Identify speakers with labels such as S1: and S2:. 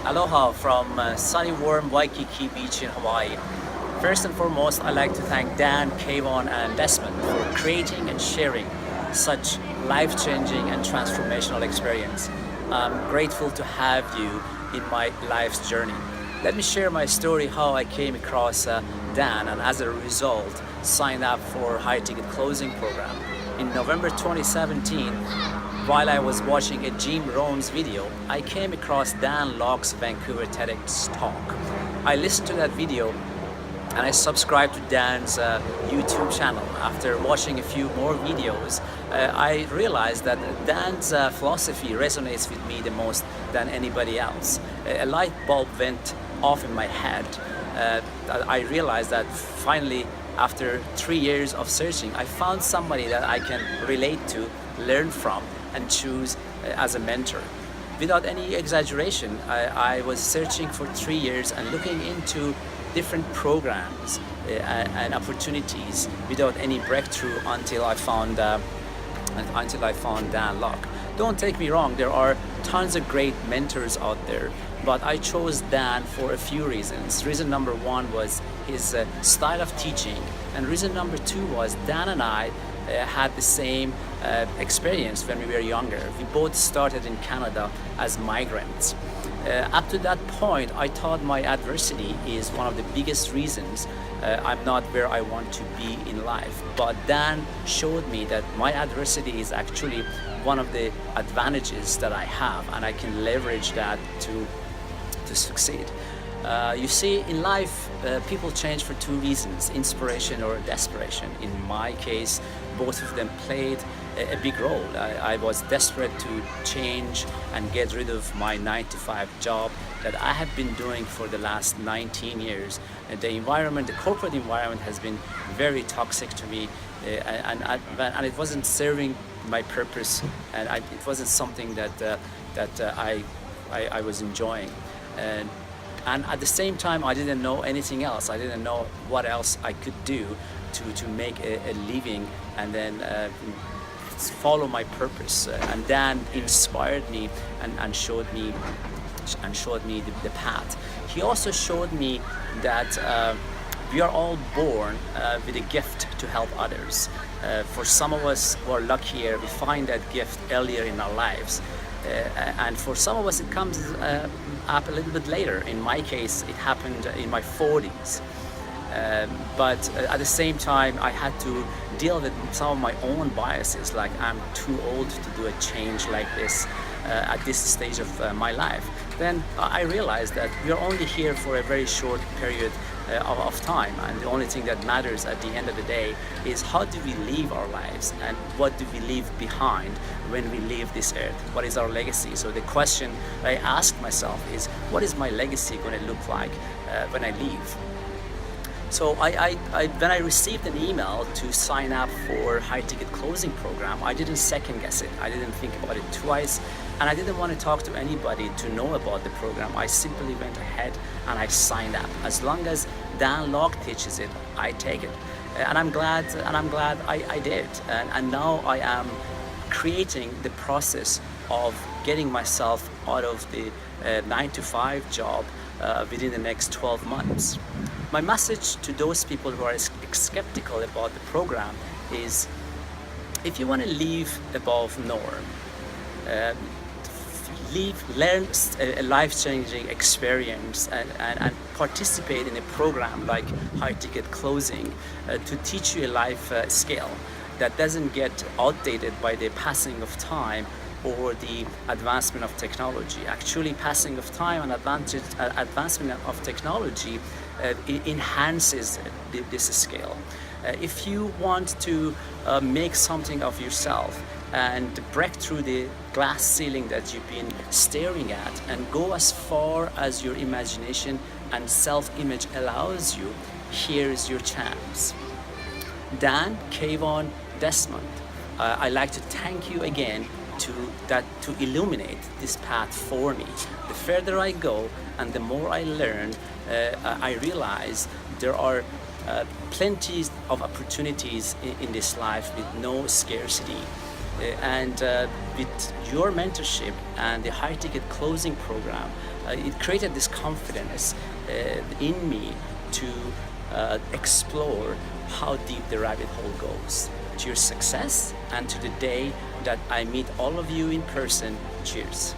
S1: Aloha from sunny, warm Waikiki Beach in Hawaii. First and foremost, I'd like to thank Dan, Kayvon, and Desmond for creating and sharing such life-changing and transformational experience. I'm grateful to have you in my life's journey. Let me share my story how I came across Dan and as a result signed up for High Ticket Closing Program. In November 2017, while I was watching a Jim Rohn's video, I came across Dan Locke's Vancouver TEDx talk. I listened to that video and I subscribed to Dan's YouTube channel. After watching a few more videos, I realized that Dan's philosophy resonates with me the most than anybody else. A light bulb went off in my head. I realized that finally, after 3 years of searching, I found somebody that I can relate to, learn from, and choose as a mentor. Without any exaggeration, I was searching for 3 years and looking into different programs and opportunities without any breakthrough until I found Dan Locke. Don't take me wrong, there are tons of great mentors out there, but I chose Dan for a few reasons. Reason number one was his style of teaching, and reason number two was Dan and I had the same experience when we were younger. We both started in Canada as migrants. Up to that point, I thought my adversity is one of the biggest reasons I'm not where I want to be in life. But Dan showed me that my adversity is actually one of the advantages that I have, and I can leverage that to succeed. You see, in life, people change for two reasons, inspiration or desperation. In my case, both of them played a big role. I was desperate to change and get rid of my 9-to-5 job that I have been doing for the last 19 years. The corporate environment has been very toxic to me, and it wasn't serving my purpose, and it wasn't something that I was enjoying. And at the same time, I didn't know anything else. I didn't know what else I could do to make a living and then follow my purpose. And Dan inspired me and showed me the path. He also showed me that we are all born with a gift to help others. For some of us who are luckier, we find that gift earlier in our lives. And for some of us it comes up a little bit later. In my case, it happened in my 40s. But at the same time, I had to deal with some of my own biases, like I'm too old to do a change like this at this stage of my life. Then I realized that we are only here for a very short period of time, and the only thing that matters at the end of the day is how do we live our lives and what do we leave behind when we leave this earth. What is our legacy? So the question I asked myself is, what is my legacy going to look like when I leave? So when I received an email to sign up for High Ticket Closing Program, I didn't second guess it. I didn't think about it twice, and I didn't want to talk to anybody to know about the program. I simply went ahead and I signed up. As long as Dan Locke teaches it, I take it, and I'm glad I did. And now I am creating the process of getting myself out of the 9-to-5 job within the next 12 months. My message to those people who are skeptical about the program is, if you want to live above norm, learn a life-changing experience and participate in a program like High Ticket Closing to teach you a life skill that doesn't get outdated by the passing of time or the advancement of technology. Actually, passing of time and advancement of technology enhances this skill. If you want to make something of yourself and break through the glass ceiling that you've been staring at and go as far as your imagination and self-image allows you, here's your chance. Dan, Kayvon, Desmond, I'd like to thank you again to illuminate this path for me. The further I go and the more I learn, I realize there are plenty of opportunities in this life with no scarcity. And with your mentorship and the High Ticket Closing Program, it created this confidence in me to explore how deep the rabbit hole goes. To your success and to the day that I meet all of you in person. Cheers.